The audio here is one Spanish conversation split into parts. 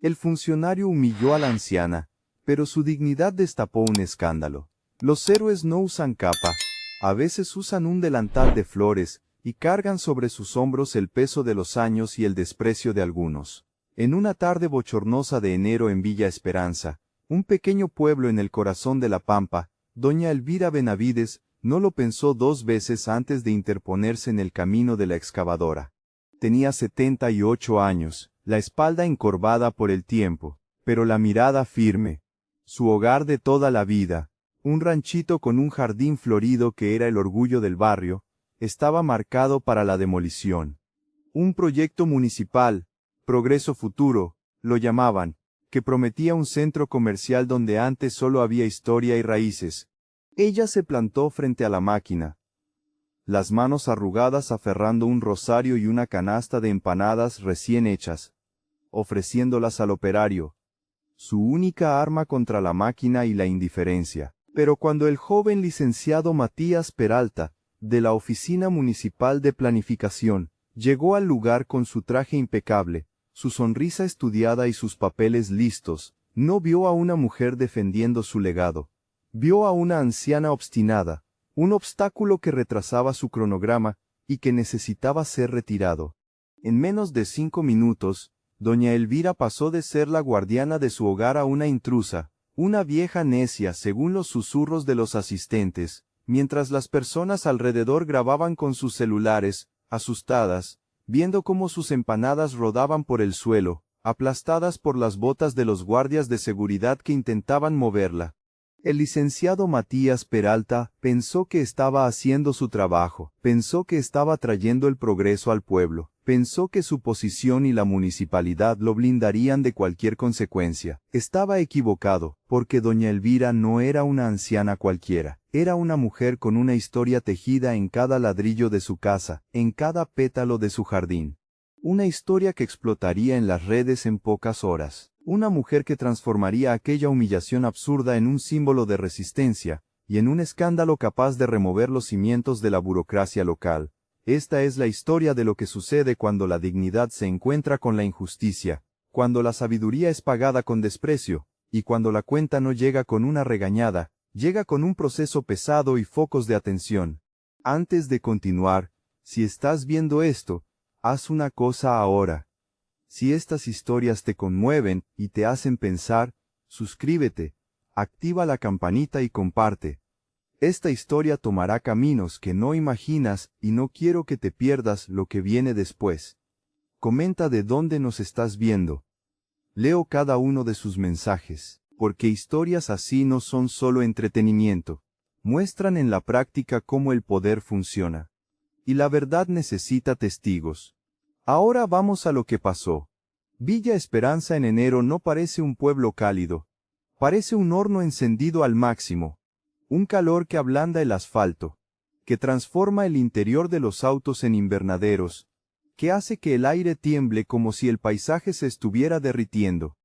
El funcionario humilló a la anciana, pero su dignidad destapó un escándalo. Los héroes no usan capa, a veces usan un delantal de flores, y cargan sobre sus hombros el peso de los años y el desprecio de algunos. En una tarde bochornosa de enero en Villa Esperanza, un pequeño pueblo en el corazón de la Pampa, doña Elvira Benavides no lo pensó dos veces antes de interponerse en el camino de la excavadora. Tenía 78 años, la espalda encorvada por el tiempo, pero la mirada firme. Su hogar de toda la vida, un ranchito con un jardín florido que era el orgullo del barrio, estaba marcado para la demolición. Un proyecto municipal, Progreso Futuro, lo llamaban, que prometía un centro comercial donde antes solo había historia y raíces. Ella se plantó frente a la máquina, las manos arrugadas aferrando un rosario y una canasta de empanadas recién hechas, ofreciéndolas al operario, su única arma contra la máquina y la indiferencia. Pero cuando el joven licenciado Matías Peralta, de la Oficina Municipal de Planificación, llegó al lugar con su traje impecable, su sonrisa estudiada y sus papeles listos, no vio a una mujer defendiendo su legado. Vio a una anciana obstinada, un obstáculo que retrasaba su cronograma y que necesitaba ser retirado. En menos de 5 minutos, doña Elvira pasó de ser la guardiana de su hogar a una intrusa, una vieja necia según los susurros de los asistentes, mientras las personas alrededor grababan con sus celulares, asustadas, viendo cómo sus empanadas rodaban por el suelo, aplastadas por las botas de los guardias de seguridad que intentaban moverla. El licenciado Matías Peralta pensó que estaba haciendo su trabajo, pensó que estaba trayendo el progreso al pueblo, pensó que su posición y la municipalidad lo blindarían de cualquier consecuencia. Estaba equivocado, porque doña Elvira no era una anciana cualquiera, era una mujer con una historia tejida en cada ladrillo de su casa, en cada pétalo de su jardín. Una historia que explotaría en las redes en pocas horas. Una mujer que transformaría aquella humillación absurda en un símbolo de resistencia, y en un escándalo capaz de remover los cimientos de la burocracia local. Esta es la historia de lo que sucede cuando la dignidad se encuentra con la injusticia, cuando la sabiduría es pagada con desprecio, y cuando la cuenta no llega con una regañada, llega con un proceso pesado y focos de atención. Antes de continuar, si estás viendo esto, haz una cosa ahora. Si estas historias te conmueven y te hacen pensar, suscríbete, activa la campanita y comparte. Esta historia tomará caminos que no imaginas y no quiero que te pierdas lo que viene después. Comenta de dónde nos estás viendo. Leo cada uno de sus mensajes, porque historias así no son solo entretenimiento. Muestran en la práctica cómo el poder funciona. Y la verdad necesita testigos. Ahora vamos a lo que pasó. Villa Esperanza en enero no parece un pueblo cálido. Parece un horno encendido al máximo. Un calor que ablanda el asfalto, que transforma el interior de los autos en invernaderos, que hace que el aire tiemble como si el paisaje se estuviera derritiendo.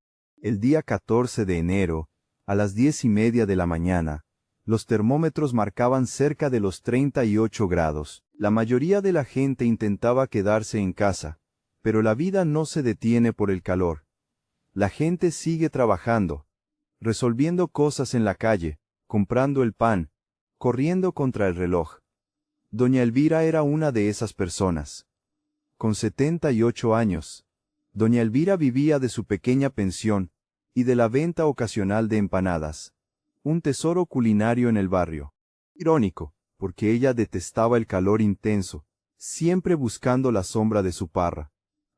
El día 14 de enero, a las 10:30 de la mañana, los termómetros marcaban cerca de los 38 grados. La mayoría de la gente intentaba quedarse en casa, pero la vida no se detiene por el calor. La gente sigue trabajando, resolviendo cosas en la calle, comprando el pan, corriendo contra el reloj. Doña Elvira era una de esas personas. Con 78 años, doña Elvira vivía de su pequeña pensión y de la venta ocasional de empanadas, un tesoro culinario en el barrio. Irónico, porque ella detestaba el calor intenso, siempre buscando la sombra de su parra.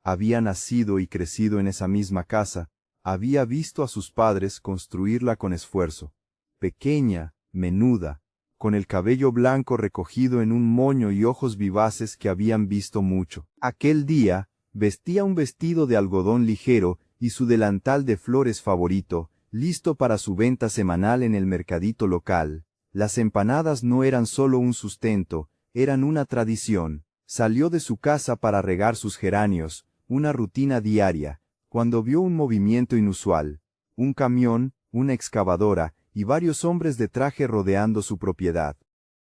Había nacido y crecido en esa misma casa, había visto a sus padres construirla con esfuerzo. Pequeña, menuda, con el cabello blanco recogido en un moño y ojos vivaces que habían visto mucho. Aquel día, vestía un vestido de algodón ligero y su delantal de flores favorito, listo para su venta semanal en el mercadito local. Las empanadas no eran solo un sustento, eran una tradición. Salió de su casa para regar sus geranios, una rutina diaria, cuando vio un movimiento inusual. Un camión, una excavadora, y varios hombres de traje rodeando su propiedad.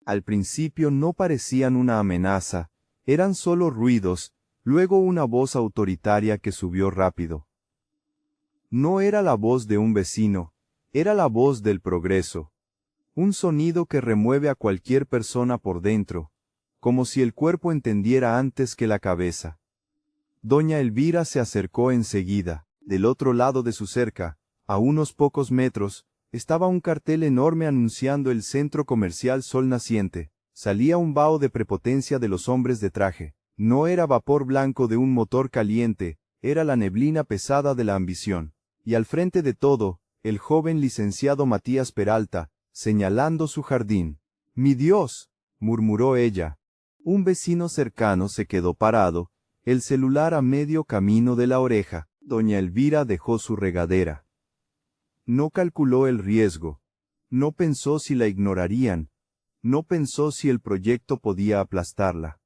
Al principio no parecían una amenaza, eran solo ruidos, luego una voz autoritaria que subió rápido. No era la voz de un vecino, era la voz del progreso. Un sonido que remueve a cualquier persona por dentro, como si el cuerpo entendiera antes que la cabeza. Doña Elvira se acercó enseguida. Del otro lado de su cerca, a unos pocos metros, estaba un cartel enorme anunciando el centro comercial Sol Naciente. Salía un vaho de prepotencia de los hombres de traje. No era vapor blanco de un motor caliente, era la neblina pesada de la ambición. Y al frente de todo, el joven licenciado Matías Peralta, señalando su jardín. «¡Mi Dios!», murmuró ella. Un vecino cercano se quedó parado, el celular a medio camino de la oreja. Doña Elvira dejó su regadera. No calculó el riesgo. No pensó si la ignorarían. No pensó si el proyecto podía aplastarla.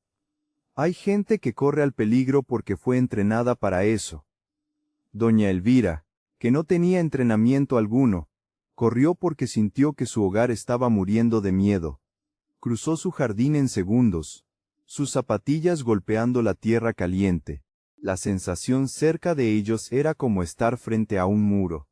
Hay gente que corre al peligro porque fue entrenada para eso. Doña Elvira, que no tenía entrenamiento alguno, corrió porque sintió que su hogar estaba muriendo de miedo. Cruzó su jardín en segundos, sus zapatillas golpeando la tierra caliente. La sensación cerca de ellos era como estar frente a un muro.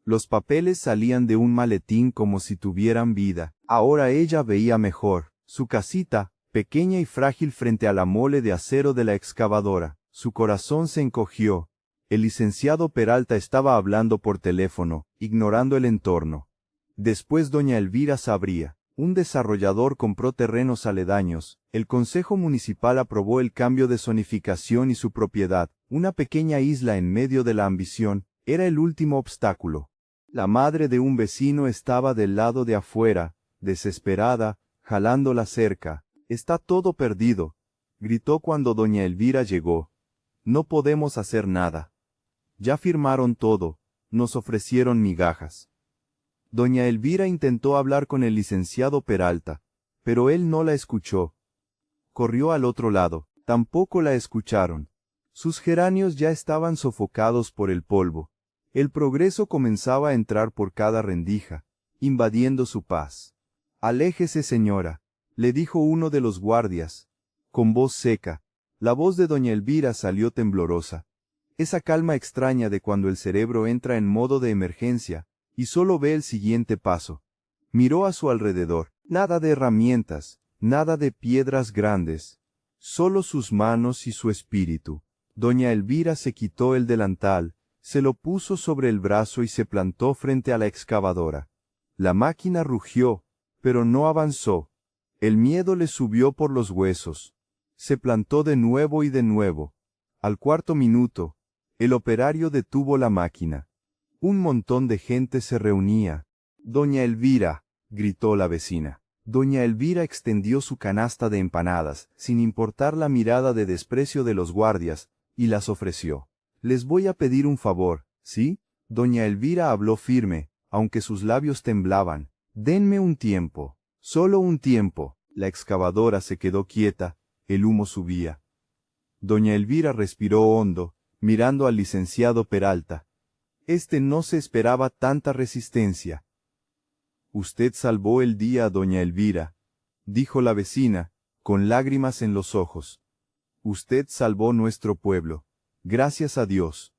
Los papeles salían de un maletín como si tuvieran vida. Ahora ella veía mejor. Su casita, pequeña y frágil frente a la mole de acero de la excavadora. Su corazón se encogió. El licenciado Peralta estaba hablando por teléfono, ignorando el entorno. Después doña Elvira sabría. Un desarrollador compró terrenos aledaños. El Consejo Municipal aprobó el cambio de zonificación y su propiedad, una pequeña isla en medio de la ambición, era el último obstáculo. La madre de un vecino estaba del lado de afuera, desesperada, jalando la cerca. «Está todo perdido», gritó cuando doña Elvira llegó. «No podemos hacer nada. Ya firmaron todo, nos ofrecieron migajas». Doña Elvira intentó hablar con el licenciado Peralta, pero él no la escuchó. Corrió al otro lado, tampoco la escucharon. Sus geranios ya estaban sofocados por el polvo. El progreso comenzaba a entrar por cada rendija, invadiendo su paz. «Aléjese, señora», le dijo uno de los guardias, con voz seca. La voz de doña Elvira salió temblorosa. Esa calma extraña de cuando el cerebro entra en modo de emergencia, y solo ve el siguiente paso. Miró a su alrededor. Nada de herramientas, nada de piedras grandes. Solo sus manos y su espíritu. Doña Elvira se quitó el delantal, se lo puso sobre el brazo y se plantó frente a la excavadora. La máquina rugió, pero no avanzó. El miedo le subió por los huesos. Se plantó de nuevo y de nuevo. Al cuarto minuto, el operario detuvo la máquina. Un montón de gente se reunía. «Doña Elvira», gritó la vecina. Doña Elvira extendió su canasta de empanadas, sin importar la mirada de desprecio de los guardias, y las ofreció. «Les voy a pedir un favor, ¿sí?». Doña Elvira habló firme, aunque sus labios temblaban. «Denme un tiempo, solo un tiempo». La excavadora se quedó quieta, el humo subía. Doña Elvira respiró hondo, mirando al licenciado Peralta. Este no se esperaba tanta resistencia. «Usted salvó el día, doña Elvira», dijo la vecina, con lágrimas en los ojos. «Usted salvó nuestro pueblo. Gracias a Dios».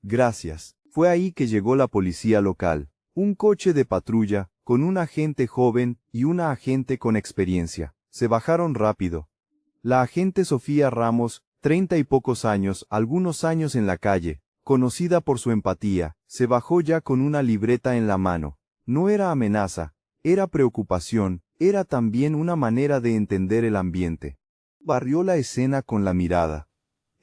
«Gracias». Fue ahí que llegó la policía local, un coche de patrulla, con un agente joven y una agente con experiencia. Se bajaron rápido. La agente Sofía Ramos, 30 y pocos años, algunos años en la calle, conocida por su empatía, se bajó ya con una libreta en la mano. No era amenaza, era preocupación, era también una manera de entender el ambiente. Barrió la escena con la mirada.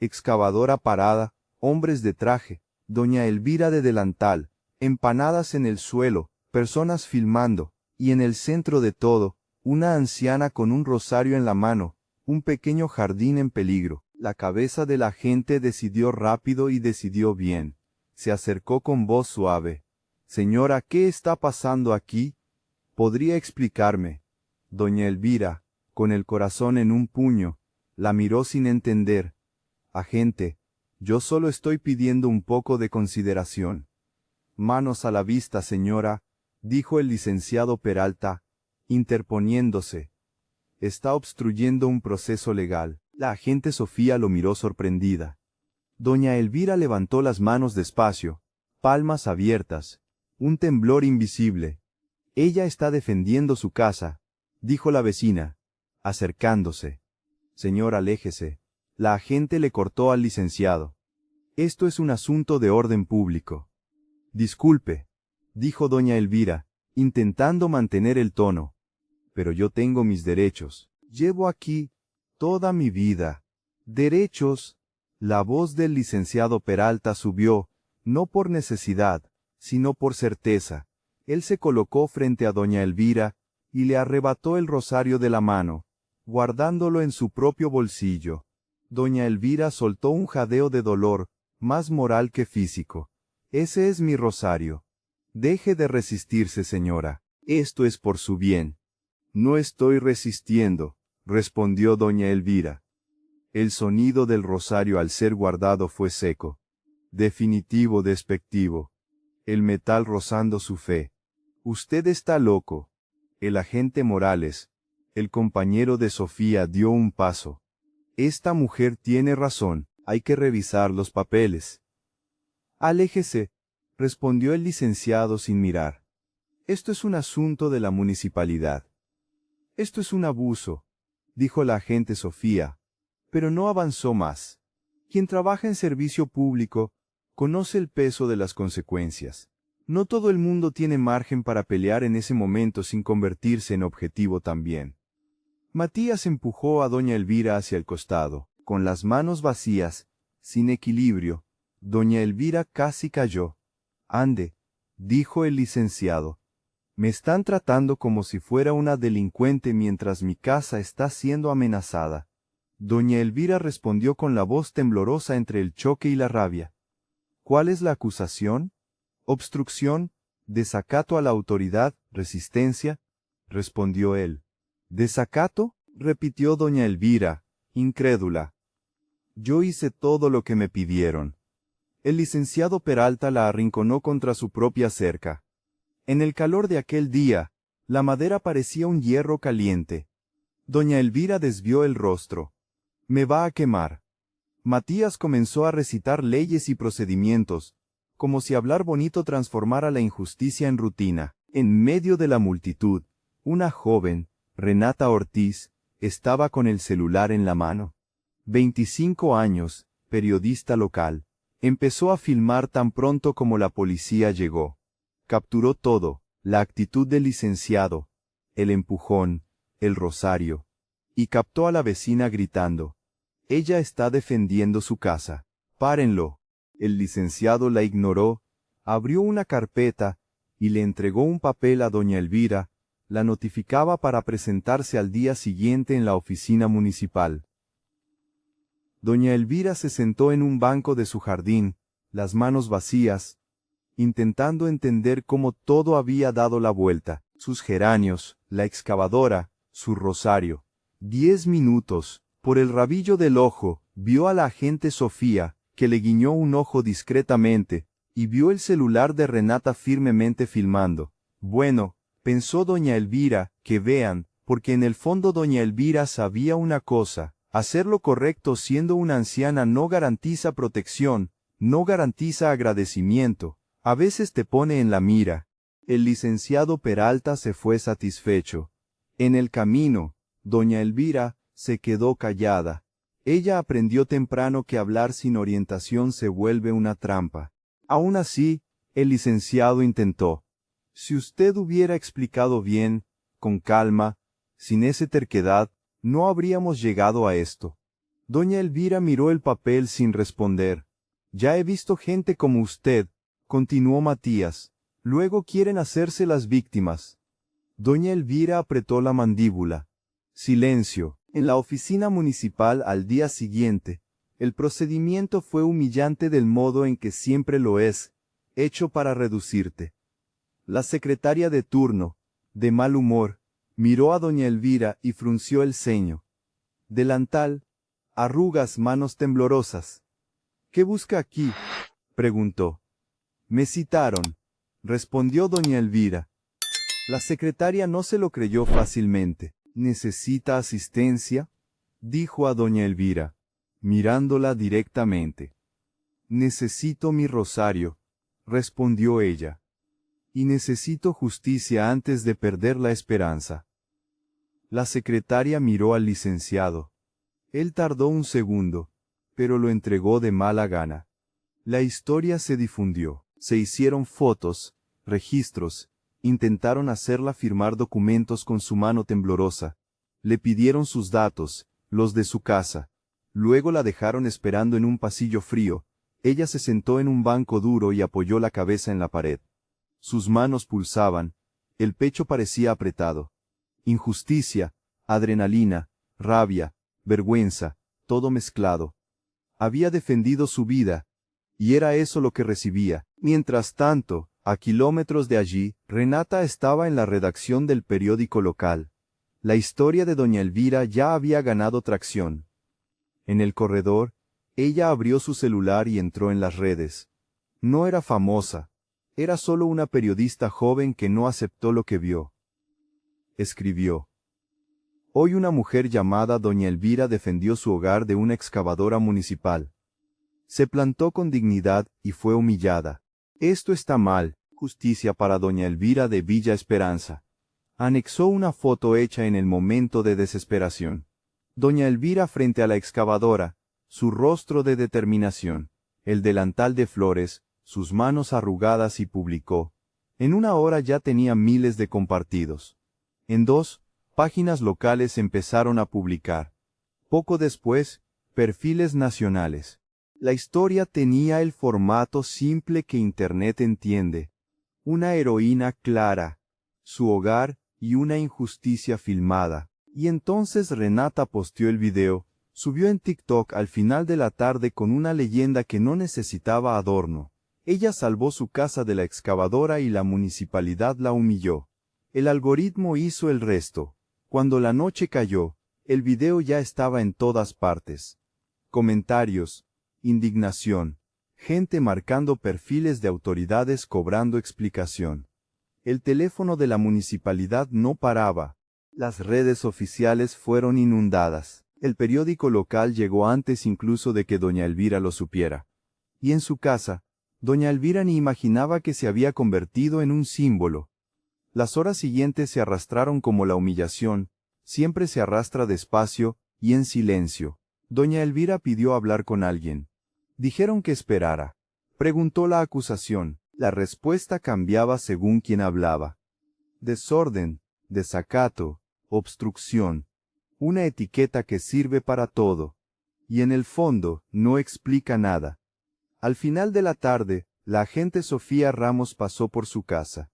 Excavadora parada, hombres de traje, doña Elvira de delantal, empanadas en el suelo, personas filmando, y en el centro de todo, una anciana con un rosario en la mano, un pequeño jardín en peligro. La cabeza de la gente decidió rápido y decidió bien. Se acercó con voz suave. «Señora, ¿qué está pasando aquí? ¿Podría explicarme?». Doña Elvira, con el corazón en un puño, la miró sin entender. «Agente, yo solo estoy pidiendo un poco de consideración». «Manos a la vista, señora», dijo el licenciado Peralta, interponiéndose. «Está obstruyendo un proceso legal». La agente Sofía lo miró sorprendida. Doña Elvira levantó las manos despacio, palmas abiertas, un temblor invisible. Ella está defendiendo su casa, dijo la vecina, acercándose. Señor, aléjese. La agente le cortó al licenciado. Esto es un asunto de orden público. Disculpe, dijo doña Elvira, intentando mantener el tono. Pero yo tengo mis derechos. Llevo aquí toda mi vida. ¿Derechos? La voz del licenciado Peralta subió, no por necesidad, sino por certeza. Él se colocó frente a doña Elvira, y le arrebató el rosario de la mano, guardándolo en su propio bolsillo. Doña Elvira soltó un jadeo de dolor, más moral que físico. Ese es mi rosario. Deje de resistirse, señora. Esto es por su bien. No estoy resistiendo, respondió doña Elvira. El sonido del rosario al ser guardado fue seco. Definitivo, despectivo. El metal rozando su fe. Usted está loco. El agente Morales, el compañero de Sofía, dio un paso. Esta mujer tiene razón, hay que revisar los papeles. Aléjese, respondió el licenciado sin mirar. Esto es un asunto de la municipalidad. Esto es un abuso, dijo la agente Sofía, pero no avanzó más. Quien trabaja en servicio público conoce el peso de las consecuencias. No todo el mundo tiene margen para pelear en ese momento sin convertirse en objetivo también. Matías empujó a doña Elvira hacia el costado, con las manos vacías, sin equilibrio. Doña Elvira casi cayó. Ande, dijo el licenciado. Me están tratando como si fuera una delincuente mientras mi casa está siendo amenazada. Doña Elvira respondió con la voz temblorosa entre el choque y la rabia. ¿Cuál es la acusación? Obstrucción, desacato a la autoridad, resistencia, respondió él. ¿Desacato? Repitió doña Elvira, incrédula. Yo hice todo lo que me pidieron. El licenciado Peralta la arrinconó contra su propia cerca. En el calor de aquel día, la madera parecía un hierro caliente. Doña Elvira desvió el rostro. Me va a quemar. Matías comenzó a recitar leyes y procedimientos, como si hablar bonito transformara la injusticia en rutina. En medio de la multitud, una joven, Renata Ortiz, estaba con el celular en la mano. 25 años, periodista local. Empezó a filmar tan pronto como la policía llegó. Capturó todo, la actitud del licenciado, el empujón, el rosario. Y captó a la vecina gritando. Ella está defendiendo su casa. Párenlo. El licenciado la ignoró, abrió una carpeta, y le entregó un papel a doña Elvira, la notificaba para presentarse al día siguiente en la oficina municipal. Doña Elvira se sentó en un banco de su jardín, las manos vacías, intentando entender cómo todo había dado la vuelta, sus geranios, la excavadora, su rosario. 10 minutos, por el rabillo del ojo, vio a la agente Sofía, que le guiñó un ojo discretamente, y vio el celular de Renata firmemente filmando. Bueno, pensó doña Elvira, que vean, porque en el fondo doña Elvira sabía una cosa. Hacer lo correcto siendo una anciana no garantiza protección, no garantiza agradecimiento, a veces te pone en la mira. El licenciado Peralta se fue satisfecho. En el camino, doña Elvira se quedó callada. Ella aprendió temprano que hablar sin orientación se vuelve una trampa. Aún así, el licenciado intentó. Si usted hubiera explicado bien, con calma, sin esa terquedad, no habríamos llegado a esto. Doña Elvira miró el papel sin responder. Ya he visto gente como usted, continuó Matías. Luego quieren hacerse las víctimas. Doña Elvira apretó la mandíbula. Silencio. En la oficina municipal al día siguiente, el procedimiento fue humillante del modo en que siempre lo es, hecho para reducirte. La secretaria de turno, de mal humor, miró a doña Elvira y frunció el ceño. Delantal, arrugas, manos temblorosas. ¿Qué busca aquí? Preguntó. Me citaron, respondió doña Elvira. La secretaria no se lo creyó fácilmente. ¿Necesita asistencia? Dijo a doña Elvira, mirándola directamente. Necesito mi rosario, respondió ella. Y necesito justicia antes de perder la esperanza. La secretaria miró al licenciado. Él tardó un segundo, pero lo entregó de mala gana. La historia se difundió. Se hicieron fotos, registros, intentaron hacerla firmar documentos con su mano temblorosa. Le pidieron sus datos, los de su casa. Luego la dejaron esperando en un pasillo frío. Ella se sentó en un banco duro y apoyó la cabeza en la pared. Sus manos pulsaban, el pecho parecía apretado. Injusticia, adrenalina, rabia, vergüenza, todo mezclado. Había defendido su vida, y era eso lo que recibía. Mientras tanto, a kilómetros de allí, Renata estaba en la redacción del periódico local. La historia de doña Elvira ya había ganado tracción. En el corredor, ella abrió su celular y entró en las redes. No era famosa, era solo una periodista joven que no aceptó lo que vio. Escribió. Hoy una mujer llamada doña Elvira defendió su hogar de una excavadora municipal. Se plantó con dignidad y fue humillada. Esto está mal, justicia para doña Elvira de Villa Esperanza. Anexó una foto hecha en el momento de desesperación. Doña Elvira frente a la excavadora, su rostro de determinación, el delantal de flores, sus manos arrugadas y publicó. En una hora ya tenía miles de compartidos. En 2 páginas locales empezaron a publicar. Poco después, perfiles nacionales. La historia tenía el formato simple que Internet entiende. Una heroína clara, su hogar y una injusticia filmada. Y entonces Renata posteó el video, subió en TikTok al final de la tarde con una leyenda que no necesitaba adorno. Ella salvó su casa de la excavadora y la municipalidad la humilló. El algoritmo hizo el resto. Cuando la noche cayó, el video ya estaba en todas partes. Comentarios, indignación, gente marcando perfiles de autoridades cobrando explicación. El teléfono de la municipalidad no paraba. Las redes oficiales fueron inundadas. El periódico local llegó antes incluso de que doña Elvira lo supiera. Y en su casa, doña Elvira ni imaginaba que se había convertido en un símbolo. Las horas siguientes se arrastraron como la humillación, siempre se arrastra despacio y en silencio. Doña Elvira pidió hablar con alguien. Dijeron que esperara. Preguntó la acusación. La respuesta cambiaba según quien hablaba. Desorden, desacato, obstrucción. Una etiqueta que sirve para todo. Y en el fondo, no explica nada. Al final de la tarde, la agente Sofía Ramos pasó por su casa.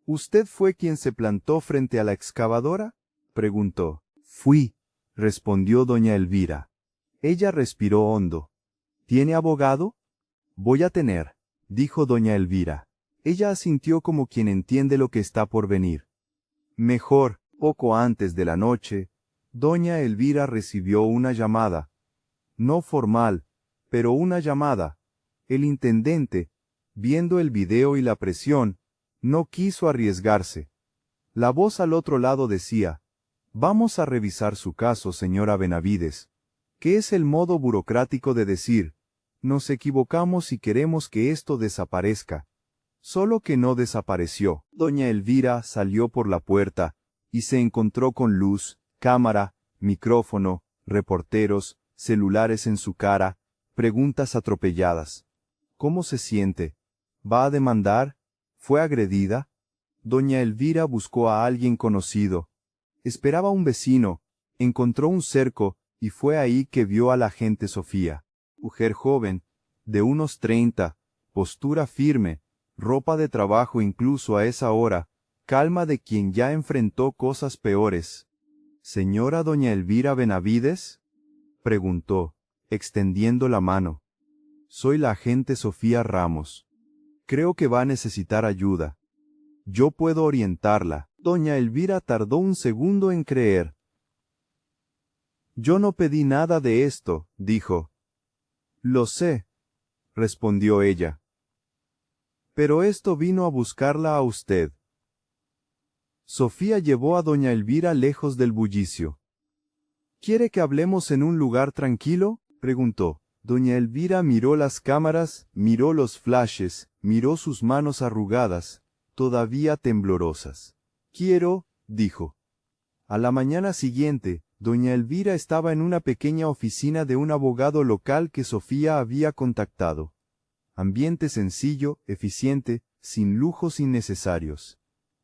¿Usted fue quien se plantó frente a la excavadora?, preguntó. Fui, respondió doña Elvira. Ella respiró hondo. ¿Tiene abogado? Voy a tener, dijo doña Elvira. Ella asintió como quien entiende lo que está por venir. Mejor, poco antes de la noche, doña Elvira recibió una llamada. No formal, pero una llamada. El intendente, viendo el video y la presión, no quiso arriesgarse. La voz al otro lado decía, «Vamos a revisar su caso, señora Benavides», que es el modo burocrático de decir, «Nos equivocamos y queremos que esto desaparezca». Solo que no desapareció. Doña Elvira salió por la puerta, y se encontró con luz, cámara, micrófono, reporteros, celulares en su cara, preguntas atropelladas. ¿Cómo se siente? ¿Va a demandar? ¿Fue agredida? Doña Elvira buscó a alguien conocido. Esperaba un vecino, encontró un cerco, y fue ahí que vio a la agente Sofía. Mujer joven, de unos 30, postura firme, ropa de trabajo incluso a esa hora, calma de quien ya enfrentó cosas peores. ¿Señora doña Elvira Benavides?, preguntó, extendiendo la mano. Soy la agente Sofía Ramos. Creo que va a necesitar ayuda. Yo puedo orientarla. Doña Elvira tardó un segundo en creer. Yo no pedí nada de esto, dijo. Lo sé, respondió ella. Pero esto vino a buscarla a usted. Sofía llevó a doña Elvira lejos del bullicio. ¿Quiere que hablemos en un lugar tranquilo?, preguntó. Doña Elvira miró las cámaras, miró los flashes, miró sus manos arrugadas, todavía temblorosas. Quiero, dijo. A la mañana siguiente, doña Elvira estaba en una pequeña oficina de un abogado local que Sofía había contactado. Ambiente sencillo, eficiente, sin lujos innecesarios.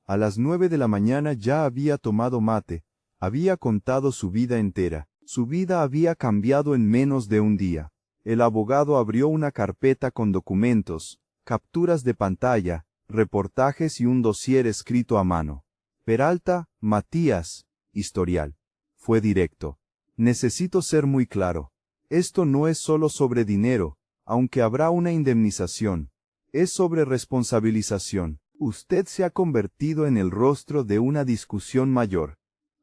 A las 9 de la mañana ya había tomado mate, había contado su vida entera. Su vida había cambiado en menos de un día. El abogado abrió una carpeta con documentos, capturas de pantalla, reportajes y un dossier escrito a mano. Peralta, Matías, historial. Fue directo. Necesito ser muy claro. Esto no es solo sobre dinero, aunque habrá una indemnización. Es sobre responsabilización. Usted se ha convertido en el rostro de una discusión mayor.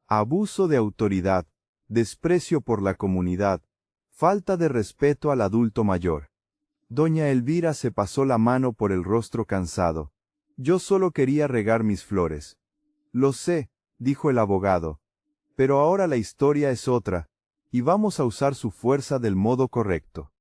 Abuso de autoridad, desprecio por la comunidad, falta de respeto al adulto mayor. Doña Elvira se pasó la mano por el rostro cansado. Yo solo quería regar mis flores. Lo sé, dijo el abogado. Pero ahora la historia es otra, y vamos a usar su fuerza del modo correcto.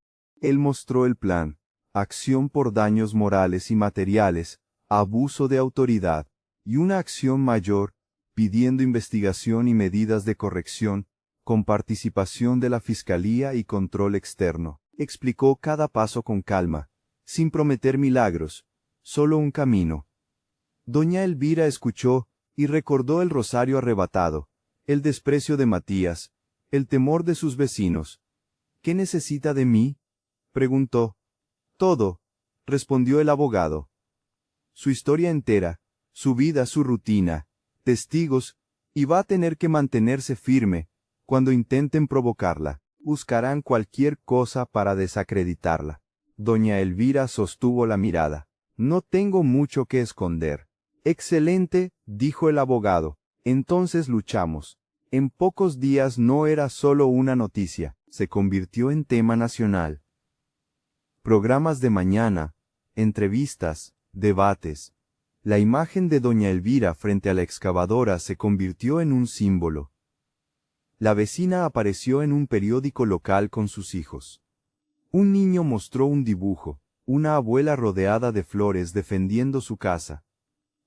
Él mostró el plan: acción por daños morales y materiales, abuso de autoridad, y una acción mayor, pidiendo investigación y medidas de corrección, con participación de la Fiscalía y control externo. Explicó cada paso con calma, sin prometer milagros, solo un camino. Doña Elvira escuchó, y recordó el rosario arrebatado, el desprecio de Matías, el temor de sus vecinos. ¿Qué necesita de mí?, preguntó. Todo, respondió el abogado. Su historia entera, su vida, su rutina, testigos, y va a tener que mantenerse firme. Cuando intenten provocarla, buscarán cualquier cosa para desacreditarla. Doña Elvira sostuvo la mirada. No tengo mucho que esconder. Excelente, dijo el abogado. Entonces luchamos. En pocos días no era solo una noticia, se convirtió en tema nacional. Programas de mañana, entrevistas, debates. La imagen de doña Elvira frente a la excavadora se convirtió en un símbolo. La vecina apareció en un periódico local con sus hijos. Un niño mostró un dibujo, una abuela rodeada de flores defendiendo su casa.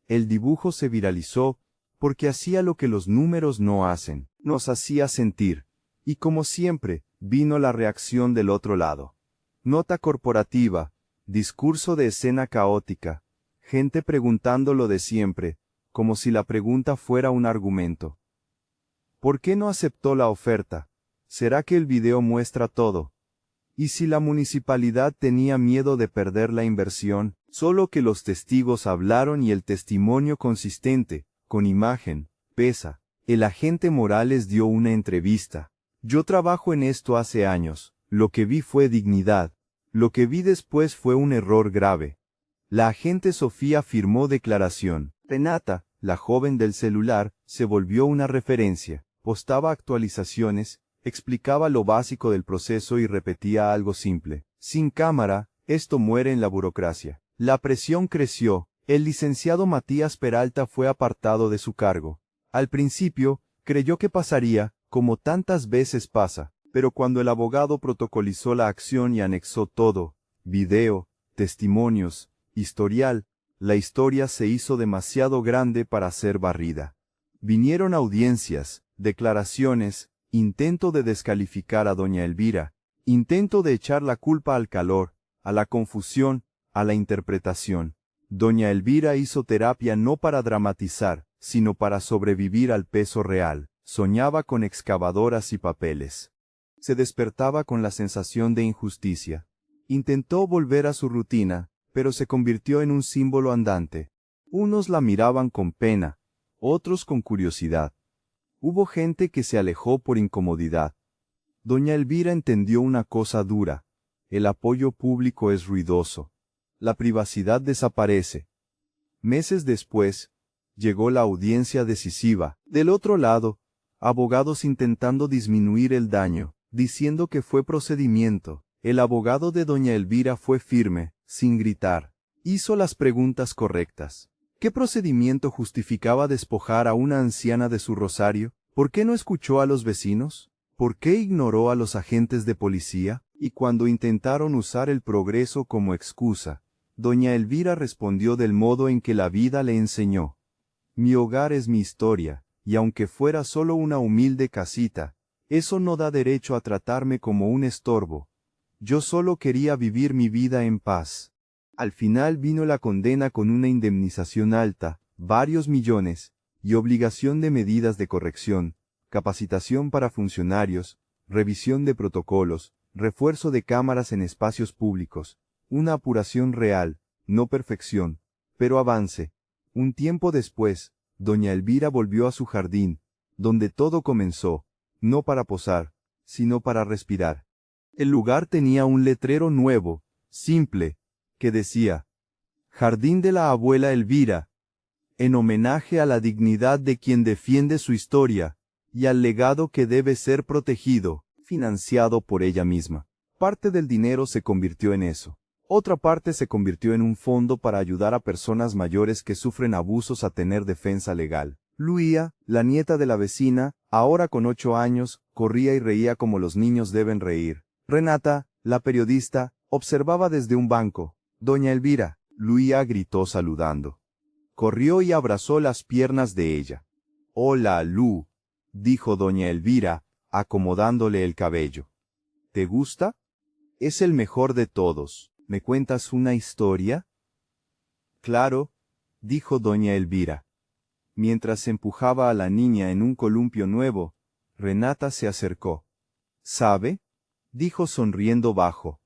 El dibujo se viralizó, porque hacía lo que los números no hacen, nos hacía sentir. Y como siempre, vino la reacción del otro lado. Nota corporativa, discurso de escena caótica, gente preguntando lo de siempre, como si la pregunta fuera un argumento. ¿Por qué no aceptó la oferta? ¿Será que el video muestra todo? ¿Y si la municipalidad tenía miedo de perder la inversión? Solo que los testigos hablaron y el testimonio consistente, con imagen, pesa. El agente Morales dio una entrevista. Yo trabajo en esto hace años. Lo que vi fue dignidad. Lo que vi después fue un error grave. La agente Sofía firmó declaración. Renata, la joven del celular, se volvió una referencia. Postaba actualizaciones, explicaba lo básico del proceso y repetía algo simple. Sin cámara, esto muere en la burocracia. La presión creció. El licenciado Matías Peralta fue apartado de su cargo. Al principio, creyó que pasaría, como tantas veces pasa, pero cuando el abogado protocolizó la acción y anexó todo, video, testimonios, historial, la historia se hizo demasiado grande para ser barrida. Vinieron audiencias, declaraciones, intento de descalificar a doña Elvira, intento de echar la culpa al calor, a la confusión, a la interpretación. Doña Elvira hizo terapia no para dramatizar, sino para sobrevivir al peso real. Soñaba con excavadoras y papeles. Se despertaba con la sensación de injusticia. Intentó volver a su rutina, pero se convirtió en un símbolo andante. Unos la miraban con pena, otros con curiosidad. Hubo gente que se alejó por incomodidad. Doña Elvira entendió una cosa dura: el apoyo público es ruidoso. La privacidad desaparece. Meses después, llegó la audiencia decisiva. Del otro lado, abogados intentando disminuir el daño, diciendo que fue procedimiento. El abogado de doña Elvira fue firme, sin gritar. Hizo las preguntas correctas. ¿Qué procedimiento justificaba despojar a una anciana de su rosario? ¿Por qué no escuchó a los vecinos? ¿Por qué ignoró a los agentes de policía? Y cuando intentaron usar el progreso como excusa, doña Elvira respondió del modo en que la vida le enseñó. Mi hogar es mi historia, y aunque fuera solo una humilde casita, eso no da derecho a tratarme como un estorbo. Yo solo quería vivir mi vida en paz. Al final vino la condena con una indemnización alta, varios millones, y obligación de medidas de corrección, capacitación para funcionarios, revisión de protocolos, refuerzo de cámaras en espacios públicos, una apuración real, no perfección, pero avance. Un tiempo después, doña Elvira volvió a su jardín, donde todo comenzó, no para posar, sino para respirar. El lugar tenía un letrero nuevo, simple, que decía, Jardín de la abuela Elvira, en homenaje a la dignidad de quien defiende su historia, y al legado que debe ser protegido, financiado por ella misma. Parte del dinero se convirtió en eso. Otra parte se convirtió en un fondo para ayudar a personas mayores que sufren abusos a tener defensa legal. Luía, la nieta de la vecina, ahora con 8 años, corría y reía como los niños deben reír. Renata, la periodista, observaba desde un banco. Doña Elvira, Luía gritó saludando. Corrió y abrazó las piernas de ella. Hola, Lu, dijo doña Elvira, acomodándole el cabello. ¿Te gusta? Es el mejor de todos. ¿Me cuentas una historia? Claro, dijo doña Elvira. Mientras empujaba a la niña en un columpio nuevo, Renata se acercó. ¿Sabe? Dijo sonriendo bajo.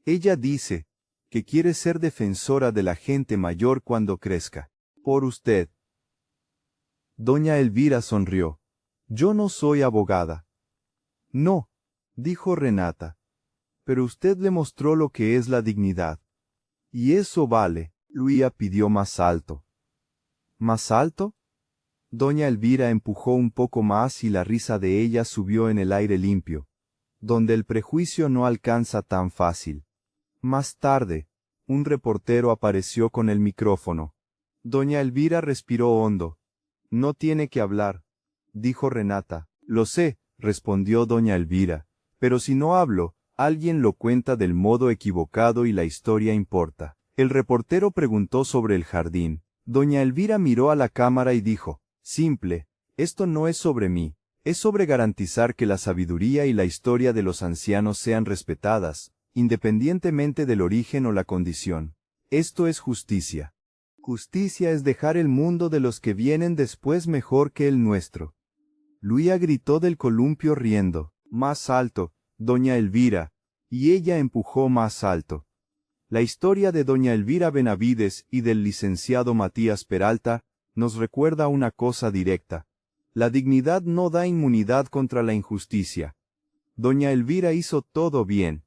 Ella dice que quiere ser defensora de la gente mayor cuando crezca. Por usted. Doña Elvira sonrió. Yo no soy abogada. No, dijo Renata. Pero usted le mostró lo que es la dignidad. Y eso vale. Luía pidió más alto. ¿Más alto? Doña Elvira empujó un poco más y la risa de ella subió en el aire limpio, donde el prejuicio no alcanza tan fácil. Más tarde, un reportero apareció con el micrófono. Doña Elvira respiró hondo. No tiene que hablar, dijo Renata. Lo sé, respondió doña Elvira, pero si no hablo, alguien lo cuenta del modo equivocado y la historia importa. El reportero preguntó sobre el jardín. Doña Elvira miró a la cámara y dijo, simple, esto no es sobre mí, es sobre garantizar que la sabiduría y la historia de los ancianos sean respetadas, independientemente del origen o la condición. Esto es justicia. Justicia es dejar el mundo de los que vienen después mejor que el nuestro. Luía gritó del columpio riendo, más alto, doña Elvira, y ella empujó más alto. La historia de doña Elvira Benavides y del licenciado Matías Peralta nos recuerda una cosa directa. La dignidad no da inmunidad contra la injusticia. Doña Elvira hizo todo bien.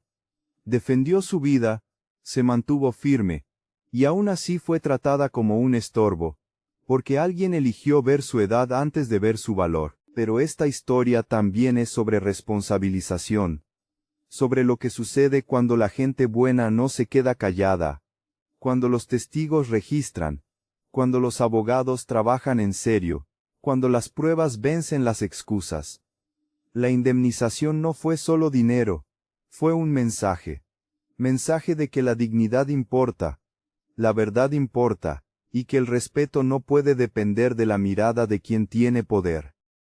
Defendió su vida, se mantuvo firme, y aún así fue tratada como un estorbo, porque alguien eligió ver su edad antes de ver su valor. Pero esta historia también es sobre responsabilización, sobre lo que sucede cuando la gente buena no se queda callada, cuando los testigos registran, cuando los abogados trabajan en serio, cuando las pruebas vencen las excusas. La indemnización no fue solo dinero, fue un mensaje de que la dignidad importa, la verdad importa, y que el respeto no puede depender de la mirada de quien tiene poder.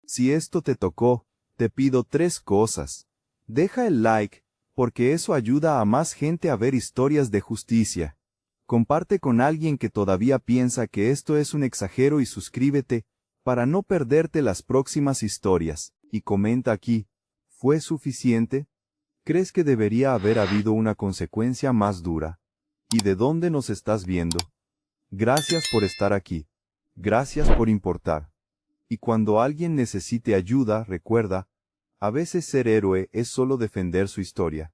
Si esto te tocó, te pido 3 cosas. Deja el like, porque eso ayuda a más gente a ver historias de justicia. Comparte con alguien que todavía piensa que esto es un exagero y suscríbete, para no perderte las próximas historias. Y comenta aquí, ¿fue suficiente? ¿Crees que debería haber habido una consecuencia más dura? ¿Y de dónde nos estás viendo? Gracias por estar aquí. Gracias por importar. Y cuando alguien necesite ayuda, recuerda, a veces ser héroe es solo defender su historia.